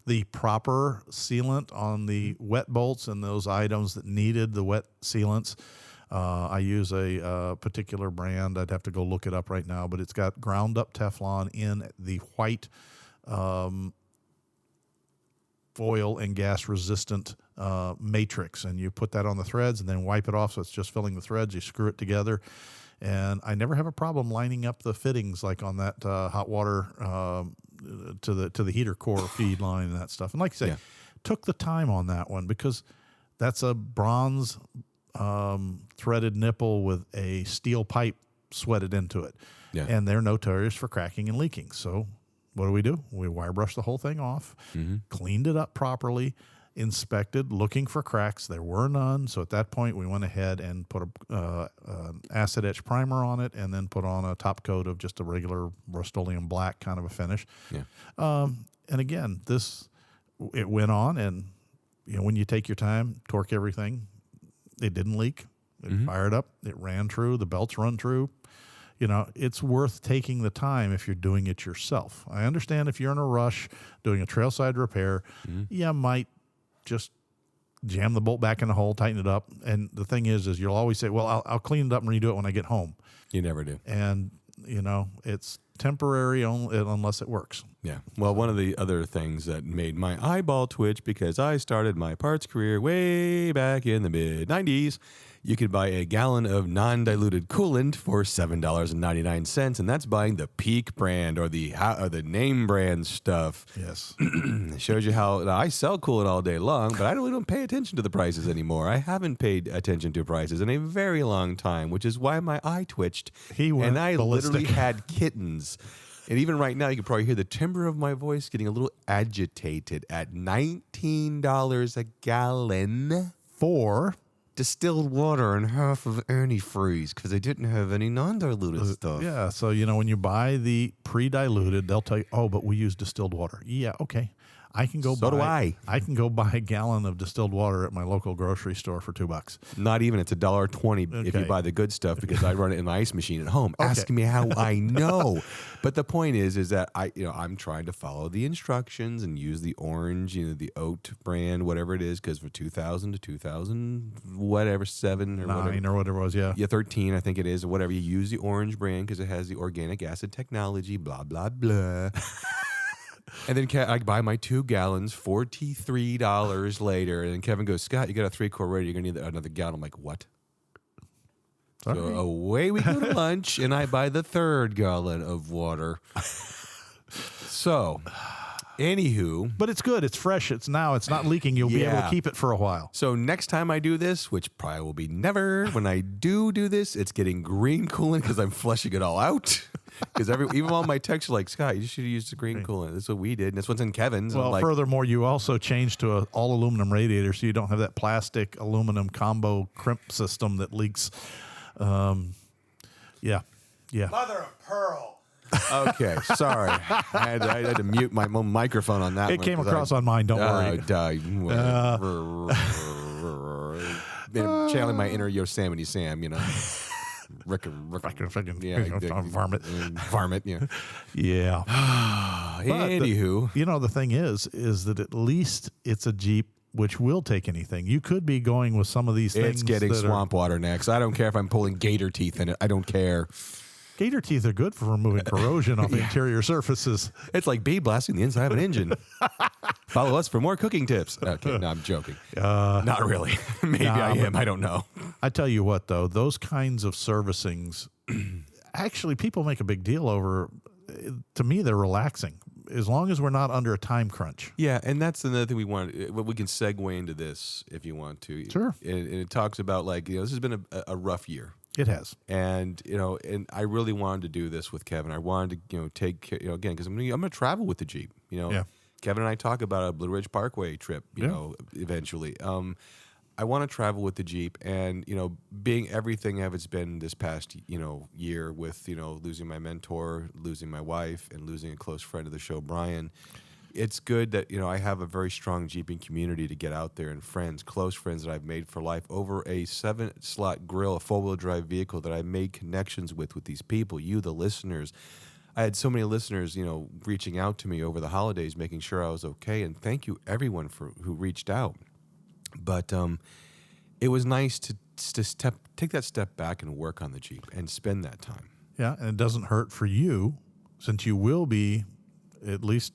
the proper sealant on the wet bolts and those items that needed the wet sealants. I use a particular brand. I'd have to go look it up right now, but it's got ground up Teflon in the white oil and gas resistant matrix, and you put that on the threads and then wipe it off so it's just filling the threads. You screw it together, and I never have a problem lining up the fittings like on that hot water to the heater core feed line and that stuff. And like you say, took the time on that one because that's a bronze threaded nipple with a steel pipe sweated into it, and they're notorious for cracking and leaking. So what do? We wire brushed the whole thing off, cleaned it up properly, inspected, looking for cracks. There were none. So at that point, we went ahead and put an acid etch primer on it, and then put on a top coat of just a regular Rust-Oleum black kind of a finish. And again, it went on, and when you take your time, torque everything, it didn't leak. It fired up. It ran true. The belts run true. It's worth taking the time if you're doing it yourself. I understand if you're in a rush doing a trailside repair, you might just jam the bolt back in the hole, tighten it up. And the thing is you'll always say, well, I'll clean it up and redo it when I get home. You never do. And, it's temporary unless it works. Yeah. Well, one of the other things that made my eyeball twitch, because I started my parts career way back in the mid-'90s, you could buy a gallon of non-diluted coolant for $7.99, and that's buying the Peak brand or the name brand stuff. Yes. It shows you how I sell coolant all day long, but I really don't pay attention to the prices anymore. I haven't paid attention to prices in a very long time, which is why my eye twitched. And I literally had kittens. And even right now, you can probably hear the timbre of my voice getting a little agitated at $19 a gallon for distilled water and half of antifreeze because they didn't have any non-diluted stuff. Yeah, so when you buy the pre-diluted, they'll tell you, oh, but we use distilled water. Yeah, okay. I can go I can go buy a gallon of distilled water at my local grocery store for $2. Not even. It's $1.20 if you buy the good stuff because I run it in my ice machine at home. Okay. Ask me how I know. But the point is that I'm trying to follow the instructions and use the orange, the oat brand, whatever it is, because for 2000 to 2000, whatever, 7 or 9 or whatever it was, yeah. Yeah, 13, I think it is, or whatever. You use the orange brand because it has the organic acid technology, blah, blah, blah. And then I buy my 2 gallons, $43 later. And then Kevin goes, Scott, you got a 3-quart ready. You're going to need another gallon. I'm like, what? Sorry. So away we go to lunch, and I buy the 3rd gallon of water. So, anywho. But it's good. It's fresh. It's not leaking. You'll be able to keep it for a while. So next time I do this, which probably will be never, when I do this, it's getting green coolant because I'm flushing it all out. Because even all my texts are like, Scott, you should have used the green coolant. That's what we did. And this one's in Kevin's. Well, furthermore, you also changed to an all aluminum radiator, so you don't have that plastic aluminum combo crimp system that leaks. Yeah. Mother of pearl. Okay, sorry. I had to mute my microphone on that It one. came across on mine. Don't worry. Been channeling my inner Yosemite Sam, Rick, varmint. Varmint, yeah. Yeah. Anywho. The thing is that at least it's a Jeep which will take anything. You could be going with some of these things. It's getting swamp water next. I don't care if I'm pulling gator teeth in it. I don't care. Gator teeth are good for removing corrosion off interior surfaces. It's like bee blasting the inside of an engine. Follow us for more cooking tips. Okay, no, I'm joking. Not really. Maybe I am. I don't know. I tell you what, though, those kinds of servicings, actually, people make a big deal over. To me, they're relaxing. As long as we're not under a time crunch. Yeah, and that's another thing we want. We can segue into this if you want to. Sure. And it talks about this has been a rough year. It has. And and I really wanted to do this with Kevin. I wanted to take care, again, because I'm going to travel with the Jeep. Yeah. Kevin and I talk about a Blue Ridge Parkway trip. Eventually. I want to travel with the Jeep, and being everything it's been this past year with losing my mentor, losing my wife, and losing a close friend of the show, Brian. It's good that I have a very strong Jeeping community to get out there, and close friends that I've made for life over a 7-slot grill, a 4-wheel drive vehicle that I made connections with these people, you, the listeners. I had so many listeners, reaching out to me over the holidays, making sure I was okay. And thank you everyone who reached out. But it was nice to take that step back and work on the Jeep and spend that time. Yeah, and it doesn't hurt for you, since you will be, at least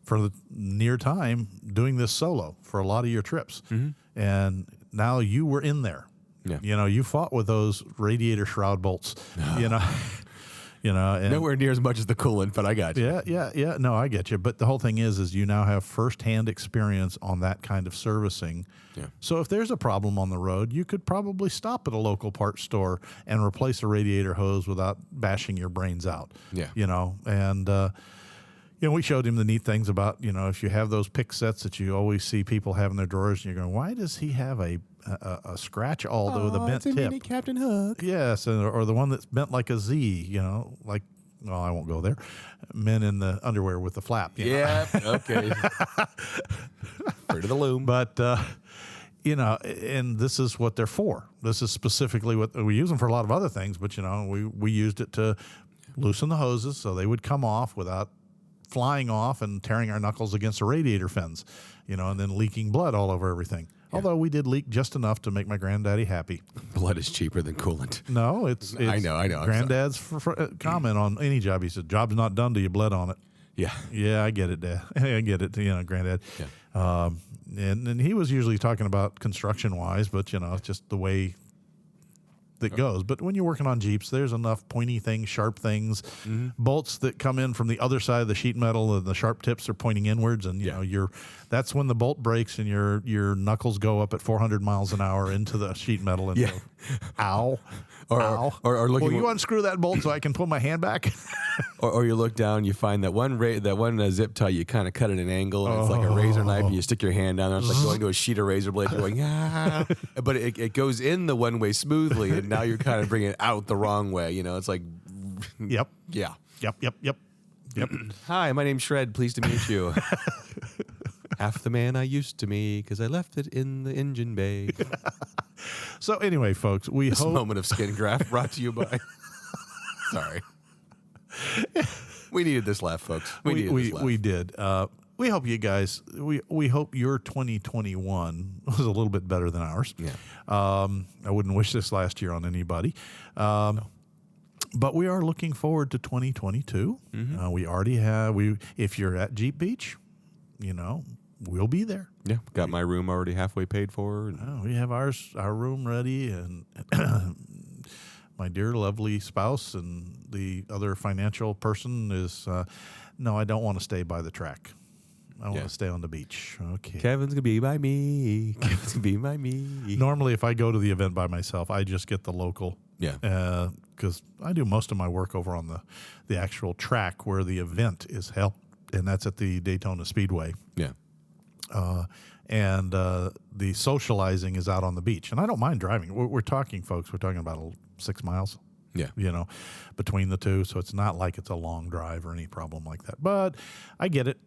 for the near time, doing this solo for a lot of your trips. And now you were in there. Yeah. You fought with those radiator shroud bolts. And Nowhere near as much as the coolant, but I got you. Yeah. No, I get you. But the whole thing is you now have firsthand experience on that kind of servicing. Yeah. So if there's a problem on the road, you could probably stop at a local parts store and replace a radiator hose without bashing your brains out. Yeah. And we showed him the neat things about, if you have those pick sets that you always see people have in their drawers, and you're going, why does he have a scratch Aldo with a bent it's a tip? mini Captain Hook. Yes, or the one that's bent like a Z, like, well, I won't go there. Men in the underwear with the flap. Yeah, okay. Fruit of the loom. But, and this is what they're for. This is specifically what we use them for a lot of other things, but, we used it to loosen the hoses so they would come off without flying off and tearing our knuckles against the radiator fins, and then leaking blood all over everything. Yeah. Although we did leak just enough to make my granddaddy happy. Blood is cheaper than coolant. No, it's I know. Granddad's comment on any job. He said, "Job's not done till you bled on it." Yeah. Yeah, I get it, Dad. I get it, Granddad. Yeah. And he was usually talking about construction-wise, but, it's just the way that goes. But when you're working on Jeeps, there's enough pointy things, sharp things, bolts that come in from the other side of the sheet metal, and the sharp tips are pointing inwards, and that's when the bolt breaks and your knuckles go up at 400 miles an hour into the sheet metal and go, ow, ow. Or looking. Will you unscrew that bolt so I can pull my hand back? or you look down, you find that one zip tie, you kind of cut at an angle, and it's like a razor knife, and you stick your hand down there. It's like going to a sheet of razor blade, going, but it goes in the one way smoothly, and now you're kind of bringing it out the wrong way. It's like, Yep. Yeah. Yep. Hi, my name's Shred. Pleased to meet you. Half the man I used to be because I left it in the engine bay. So anyway, folks, This moment of skin graft brought to you by. Sorry. We needed this laugh, folks. We did. We hope you guys. We hope your 2021 was a little bit better than ours. Yeah. I wouldn't wish this last year on anybody. No. But we are looking forward to 2022. We already have. If you're at Jeep Beach, we'll be there. Yeah, got my room already halfway paid for. We have our room ready, and my dear, lovely spouse and the other financial person is. No, I don't want to stay by the track. I want to stay on the beach. Okay. Kevin's gonna be by me. Kevin's gonna be by me. Normally, if I go to the event by myself, I just get the local. Yeah. Because I do most of my work over on the actual track where the event is held, and that's at the Daytona Speedway. Yeah. And the socializing is out on the beach. And I don't mind driving. We're talking, folks, we're talking about 6 miles. Yeah. Between the two. So it's not like it's a long drive or any problem like that. But I get it.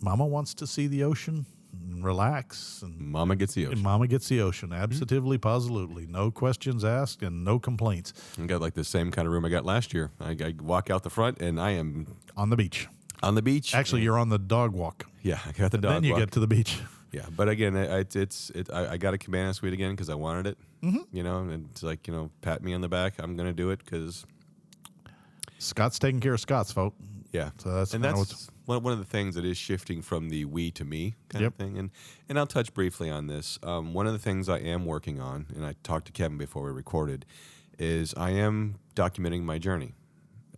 Mama wants to see the ocean and relax. And Mama gets the ocean. Mama gets the ocean. Absolutely, positively. No questions asked and no complaints. I got like the same kind of room I got last year. I walk out the front and I am on the beach. On the beach. Actually, you're on the dog walk. Yeah, I got the dog walk. Then you get to the beach. Yeah, but again, I got a Cabana Suite again because I wanted it. And it's like, pat me on the back. I'm going to do it because Scott's taking care of Scott's, folks. Yeah. So that's one of the things that is shifting from the we to me kind of thing. And I'll touch briefly on this. One of the things I am working on, and I talked to Kevin before we recorded, is I am documenting my journey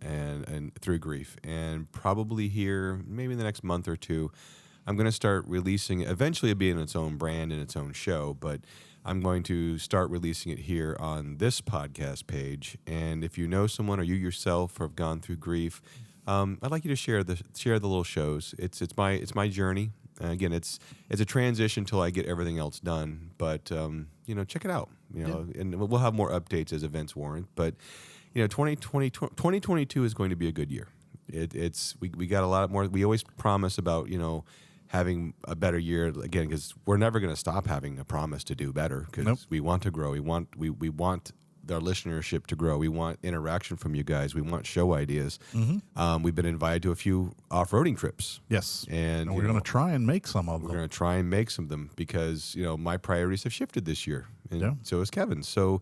and through grief. And probably here, maybe in the next month or two, I'm going to start releasing, eventually it'll be in its own brand and its own show, but I'm going to start releasing it here on this podcast page. And if you know someone or you yourself have gone through grief, I'd like you to share the little shows. It's my journey. Again, it's a transition till I get everything else done. But check it out. And we'll have more updates as events warrant. But 2022 is going to be a good year. We got a lot more. We always promise about having a better year again because we're never going to stop having a promise to do better because we want to grow. We want our listenership to grow. We want interaction from you guys. We want show ideas. We've been invited to a few off-roading trips. Yes. And we're going to try and make some of We're them. going to try and make some of them because, my priorities have shifted this year. And Yeah. so has Kevin's. So,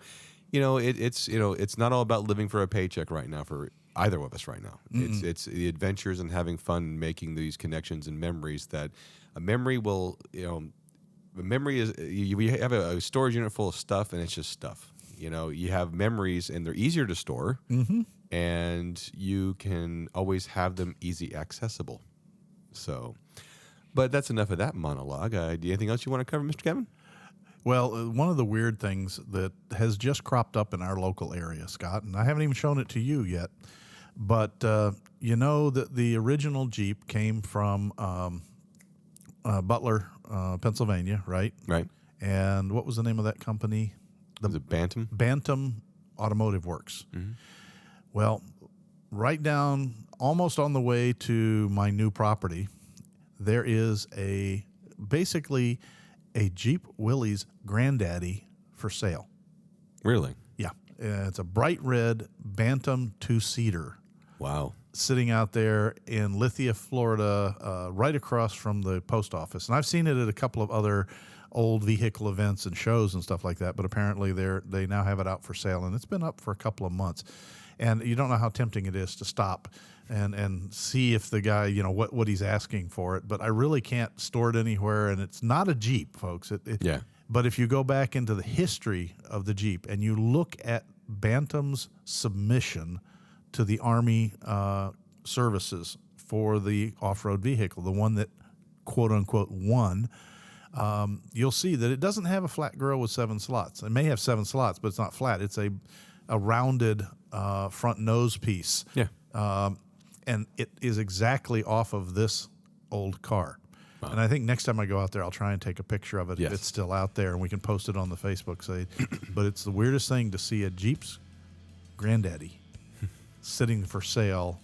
it's not all about living for a paycheck right now for either of us right now. It's the adventures and having fun making these connections and memories that a memory will, a memory is, we have a storage unit full of stuff and it's just stuff. You have memories and they're easier to store and you can always have them easy accessible. So, but that's enough of that monologue. Do you have anything else you want to cover, Mr. Kevin? Well, one of the weird things that has just cropped up in our local area, Scott, and I haven't even shown it to you yet, but you know that the original Jeep came from Butler, Pennsylvania, right? Right. And what was the name of that company? Was it Bantam? Bantam Automotive Works. Well, right down, almost on the way to my new property, there is basically a Jeep Willys Granddaddy for sale. Really? Yeah. It's a bright red Bantam two-seater Wow. sitting out there in Lithia, Florida, right across from the post office. And I've seen it at a couple of other old vehicle events and shows and stuff like that, but apparently they now have it out for sale, and it's been up for a couple of months. And you don't know how tempting it is to stop and see if the guy, what he's asking for it. But I really can't store it anywhere, and it's not a Jeep, folks. Yeah. But if you go back into the history of the Jeep and you look at Bantam's submission to the Army services for the off-road vehicle, the one that quote-unquote won, you'll see that it doesn't have a flat grill with 7 slots. It may have 7 slots, but it's not flat. It's a rounded front nose piece. Yeah. And it is exactly off of this old car. Wow. And I think next time I go out there, I'll try and take a picture of it if it's still out there, and we can post it on the Facebook site. But it's the weirdest thing to see a Jeep's Granddaddy sitting for sale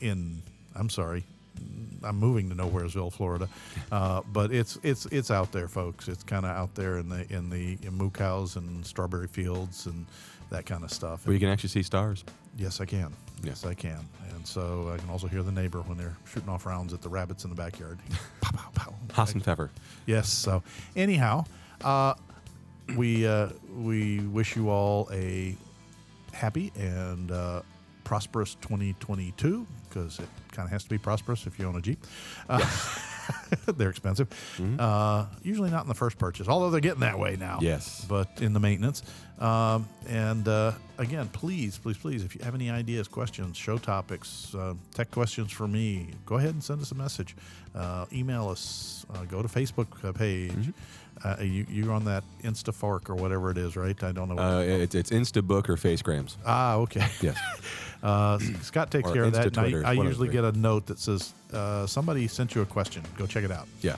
I'm moving to Nowheresville, Florida, but it's out there, folks. It's kind of out there in moo cows and strawberry fields and that kind of stuff. Where you can actually see stars. Yes, I can. Yes, I can. And so I can also hear the neighbor when they're shooting off rounds at the rabbits in the backyard. Pow, pow, pow. Haas and Pfeffer. Yes. So anyhow, we wish you all a happy and prosperous 2022, because it kind of has to be prosperous if you own a Jeep. They're expensive. Usually not in the first purchase, although they're getting that way now. Yes. But in the maintenance. Again, please, if you have any ideas, questions, show topics, tech questions for me, go ahead and send us a message. Email us. Go to Facebook page. You're on that InstaFork or whatever it is, right? I don't know. It's Instabook or Facegrams. Okay. Yes. Scott takes Or care of that. And Insta-Twitter, I one of usually the get a note that says, somebody sent you a question. Go check it out. Yeah.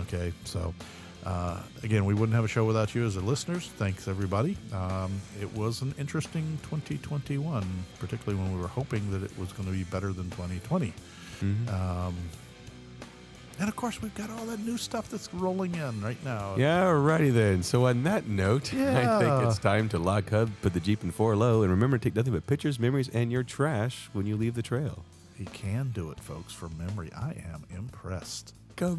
Okay. So, again, we wouldn't have a show without you as the listeners. Thanks, everybody. It was an interesting 2021, particularly when we were hoping that it was going to be better than 2020. And, of course, we've got all that new stuff that's rolling in right now. Yeah, alrighty then. So on that note, I think it's time to lock up, put the Jeep in 4 low, and remember to take nothing but pictures, memories, and your trash when you leave the trail. He can do it, folks, from memory. I am impressed. Go.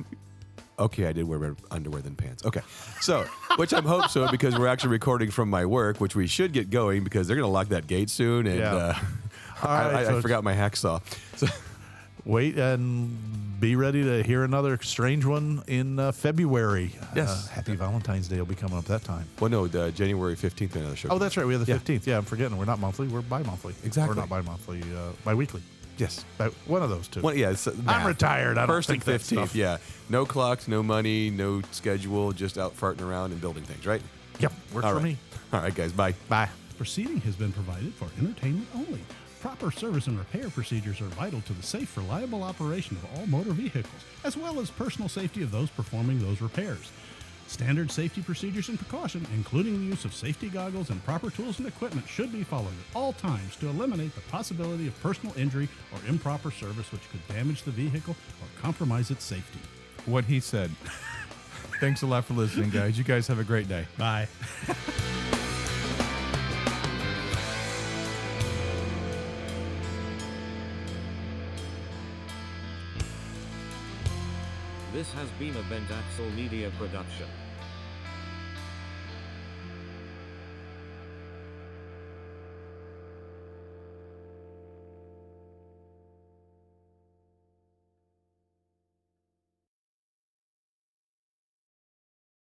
Okay, I did wear better underwear than pants. Okay. So, which I'm hope so, because we're actually recording from my work, which we should get going because they're going to lock that gate soon. And All right, I forgot my hacksaw. So, wait and be ready to hear another strange one in February. Yes. Happy Valentine's Day will be coming up that time. well, no, the January 15th, another show. Oh, that's right. We have the Yeah. 15th. Yeah, I'm forgetting. We're not monthly. We're bi-monthly. Exactly. We're not bi-monthly. Bi-weekly. Yes. One of those two. Well, yeah, it's, I'm math. retired. I don't First think and that 15th, stuff. yeah. No clocks, no money, no schedule, just out farting around and building things, right? Yep. Works All for right. me. All right, guys, bye. Bye. Proceeding has been provided for entertainment only. Proper service and repair procedures are vital to the safe, reliable operation of all motor vehicles, as well as personal safety of those performing those repairs. Standard safety procedures and precaution, including the use of safety goggles and proper tools and equipment, should be followed at all times to eliminate the possibility of personal injury or improper service which could damage the vehicle or compromise its safety. What he said. Thanks a lot for listening, guys. You guys have a great day. Bye. This has been a Bent Axle Media production.